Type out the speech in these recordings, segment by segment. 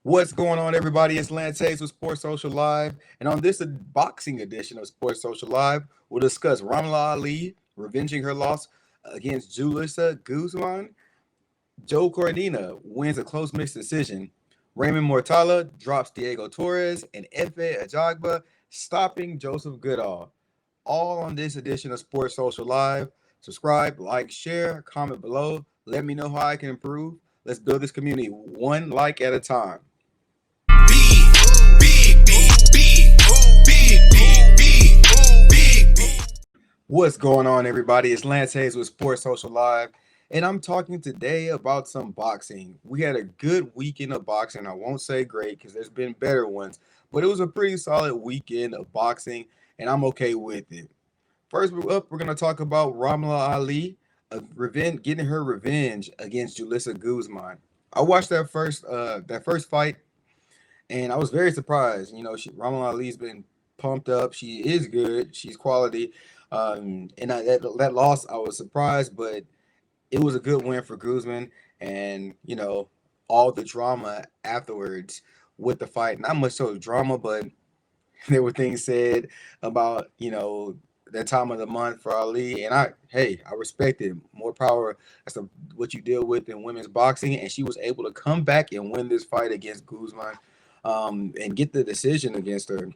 What's going on, everybody? It's Lance Hayes with Sports Social Live. And on this boxing edition of Sports Social Live, we'll discuss Ramla Ali revenging her loss against Julissa Guzman. Joe Cordina wins a close mixed decision. Raymond Muratalla drops Diego Torres. And Efe Ajagba stopping Joseph Goodall. All on this edition of Sports Social Live. Subscribe, like, share, comment below. Let me know how I can improve. Let's build this community one like at a time. What's going on, everybody? It's Lance Hayes with Sports Social Live, and I'm talking today about some boxing. We had a good weekend of boxing. I won't say great because there's been better ones, but it was a pretty solid weekend of boxing, and I'm okay with it. First up, we're going to talk about Ramla Ali getting her revenge against Julissa Guzman. I watched that first fight, and I was very surprised. Ramon Ali's been pumped up. She is good. She's quality. That loss, I was surprised, but it was a good win for Guzman. And all the drama afterwards with the fight. Not much so drama, but there were things said about that time of the month for Ali, and I respect it. More power. That's what you deal with in women's boxing, and she was able to come back and win this fight against Guzman, and get the decision against her.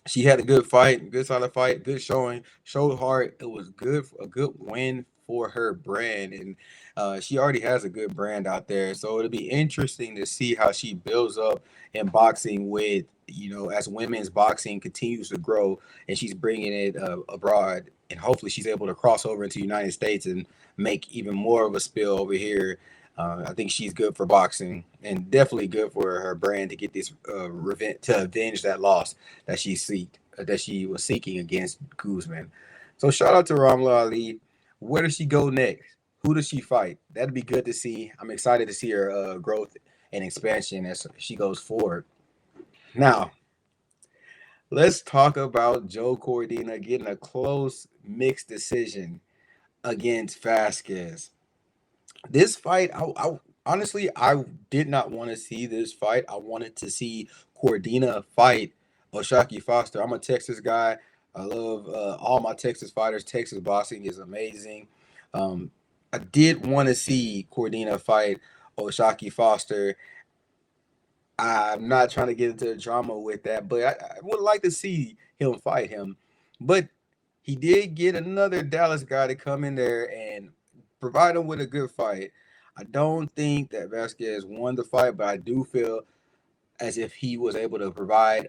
She had a good fight, good solid fight, good showing, showed hard. It was a good win for her brand, and she already has a good brand out there. So it'll be interesting to see how she builds up in boxing with as women's boxing continues to grow, and she's bringing it abroad, and hopefully she's able to cross over into the United States and make even more of a spill over here. I think she's good for boxing and definitely good for her brand to get this avenge that loss that she was seeking against Guzman. So shout out to Ramla Ali. Where does she go next? Who does she fight? That'd be good to see. I'm excited to see her growth and expansion as she goes forward. Now, let's talk about Joe Cordina getting a close mixed decision against Vasquez. This fight, I honestly I did not want to see this fight. I wanted to see Cordina fight Oshaki Foster. I'm a Texas guy. I love all my Texas fighters. Texas boxing is amazing. Um, I did want to see Cordina fight Oshaki Foster. I'm not trying to get into the drama with that, but I would like to see him fight him. But he did get another Dallas guy to come in there and provide him with a good fight. I don't think that Vasquez won the fight, but I do feel as if he was able to provide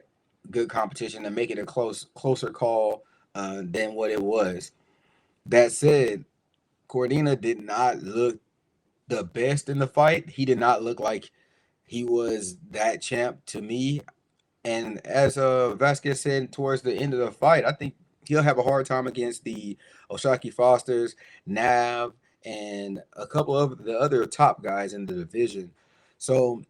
good competition and make it a closer call than what it was. That said, Cordina did not look the best in the fight. He did not look like he was that champ to me. And as Vasquez said towards the end of the fight, I think he'll have a hard time against the Oshaki Fosters, Nav, and a couple of the other top guys in the division. So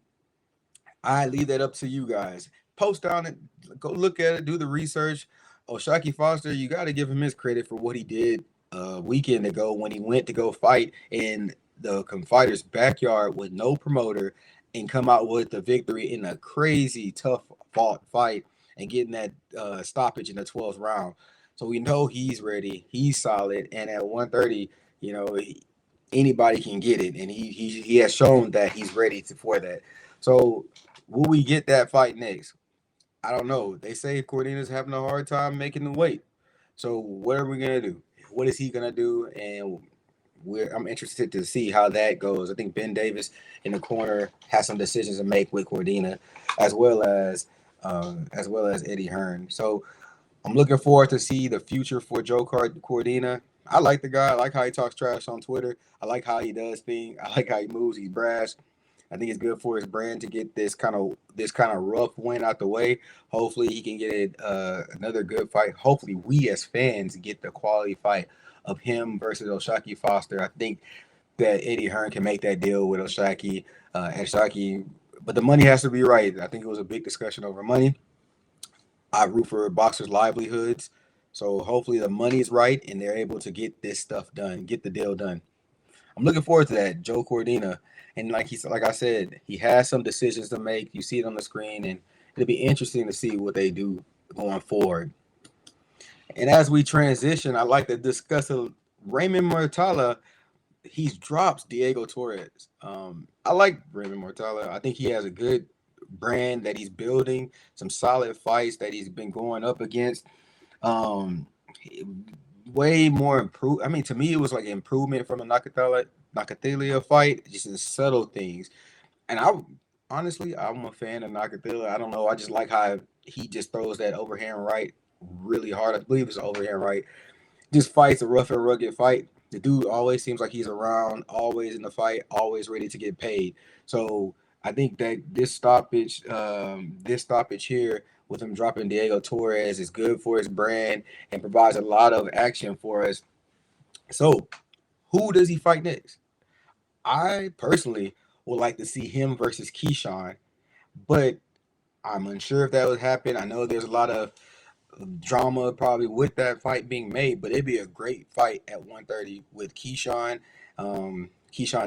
I leave that up to you guys. Post on it, go look at it, do the research. Oshaki Foster, you got to give him his credit for what he did a weekend ago when he went to go fight in the fighter's backyard with no promoter and come out with the victory in a crazy tough fought fight and getting that stoppage in the 12th round. So we know he's ready, he's solid, and at 130, you know, anybody can get it, and he has shown that he's ready for that. So will we get that fight next? I don't know. They say Cordina's having a hard time making the weight. So what are we gonna do? What is he gonna do? And I'm interested to see how that goes. I think Ben Davis in the corner has some decisions to make with Cordina, as well as Eddie Hearn. So I'm looking forward to see the future for Joe Cordina. I like the guy. I like how he talks trash on Twitter. I like how he does things. I like how he moves. He's brash. I think it's good for his brand to get this kind of rough win out the way. Hopefully, he can get it another good fight. Hopefully, we as fans get the quality fight of him versus Oshaki Foster. I think that Eddie Hearn can make that deal with Oshaki, but the money has to be right. I think it was a big discussion over money. I root for boxers' livelihoods, so hopefully the money is right and they're able to get this stuff done, get the deal done. I'm looking forward to that, Joe Cordina. And like I said, he has some decisions to make. You see it on the screen, and it'll be interesting to see what they do going forward. And as we transition, I'd like to discuss Raymond Muratalla. He's drops Diego Torres. I like Raymond Muratalla. I think he has a good brand that he's building, some solid fights that he's been going up against. Um, Way more improved. I mean, to me, it was like improvement from the Nakatalia fight, just in subtle things. And honestly, I'm a fan of Nakatila. I don't know. I just like how he just throws that overhand right really hard. I believe it's overhand right. Just fights a rough and rugged fight. The dude always seems like he's around, always in the fight, always ready to get paid. So I think that this stoppage here with him dropping Diego Torres is good for his brand and provides a lot of action for us. So who does he fight next? I personally would like to see him versus Keyshawn, but I'm unsure if that would happen. I know there's a lot of drama probably with that fight being made, but it'd be a great fight at 130 with Keyshawn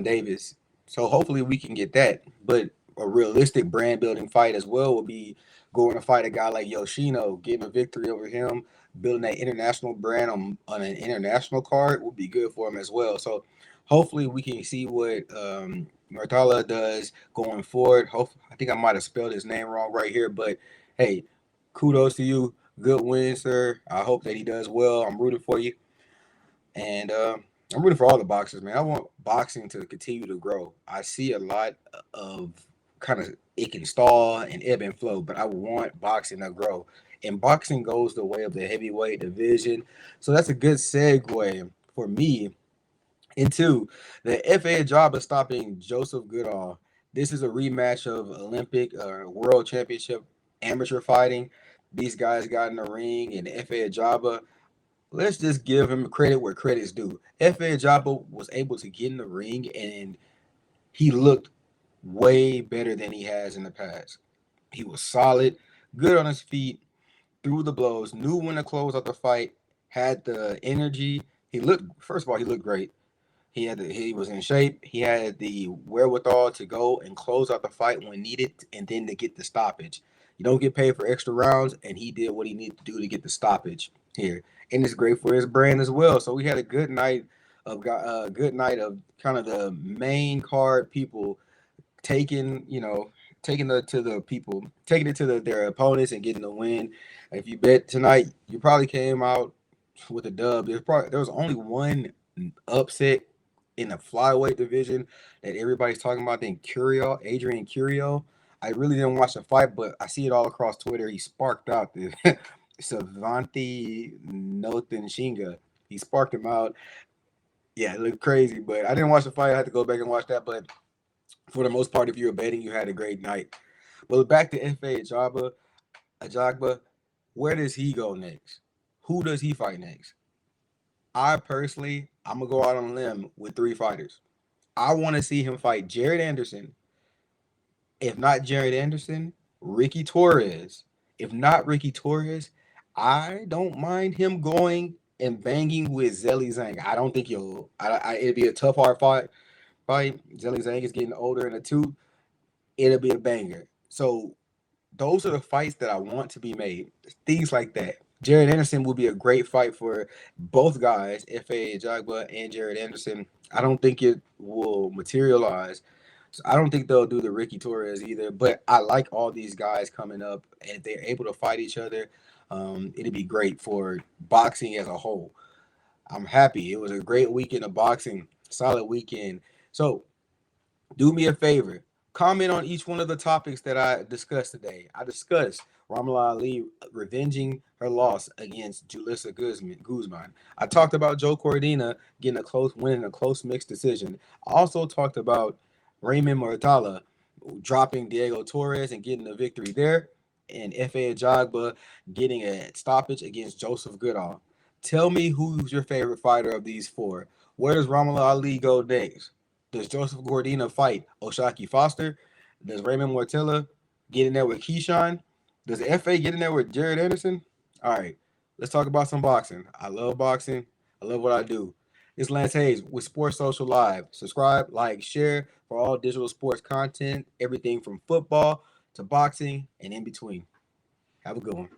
Davis. So hopefully we can get that. But a realistic brand building fight as well would be going to fight a guy like Yoshino, getting a victory over him, building that international brand on an international card would be good for him as well. So hopefully we can see what Murtala does going forward. I think I might have spelled his name wrong right here, but hey, kudos to you. Good win, sir. I hope that he does well. I'm rooting for you, and I'm rooting for all the boxers, man. I want boxing to continue to grow. I see a lot of kind of it can stall and ebb and flow, but I want boxing to grow. And boxing goes the way of the heavyweight division, so that's a good segue for me into the Efe Ajagba stopping Joseph Goodall. This is a rematch of Olympic World Championship amateur fighting. These guys got in the ring, and Efe Ajagba, let's just give him credit where credit's due. Efe Ajagba was able to get in the ring, and he looked way better than he has in the past. He was solid, good on his feet, threw the blows, knew when to close out the fight, had the energy. He looked, first of all, he looked great. He was in shape. He had the wherewithal to go and close out the fight when needed, and then to get the stoppage. You don't get paid for extra rounds, and he did what he needed to do to get the stoppage here, and it's great for his brand as well. So we had a good night of kind of the main card people taking, taking it to the people, taking it to their opponents and getting the win. If you bet tonight, you probably came out with a dub. There was only one upset in the flyweight division that everybody's talking about. Then Adrian Curio. I really didn't watch the fight, but I see it all across Twitter. He sparked out the Savanti Nothenshinga. He sparked him out. Yeah, it looked crazy, but I didn't watch the fight. I had to go back and watch that. But for the most part, if you were betting, you had a great night. But back to Efe Ajagba, where does he go next? Who does he fight next? I personally, I'm gonna go out on a limb with three fighters. I want to see him fight Jared Anderson. If not Jared Anderson, Ricky Torres. If not Ricky Torres, I don't mind him going and banging with Zelly Zhang. I don't think he'll. It'd be a tough, hard fight. Zelly Zhang is getting older in the tooth. It'll be a banger. So those are the fights that I want to be made. Things like that. Jared Anderson will be a great fight for both guys, Efe Ajagba and Jared Anderson. I don't think it will materialize. So I don't think they'll do the Ricky Torres either. But I like all these guys coming up, and if they're able to fight each other, it'd be great for boxing as a whole. I'm happy. It was a great weekend of boxing, solid weekend. So do me a favor. Comment on each one of the topics that I discussed today. I discussed Ramla Ali revenging her loss against Julissa Guzman. I talked about Joe Cordina winning a close mixed decision. I also talked about Raymond Muratalla dropping Diego Torres and getting a victory there, and Efe Ajagba getting a stoppage against Joseph Goodall. Tell me who's your favorite fighter of these four. Where does Ramala Ali go next? Does Joseph Gordina fight Oshaki Foster? Does Raymond Mortilla get in there with Keyshawn? Does FA get in there with Jared Anderson? All right, let's talk about some boxing. I love boxing. I love what I do. It's Lance Hayes with Sports Social Live. Subscribe, like, share for all digital sports content, everything from football to boxing and in between. Have a good one.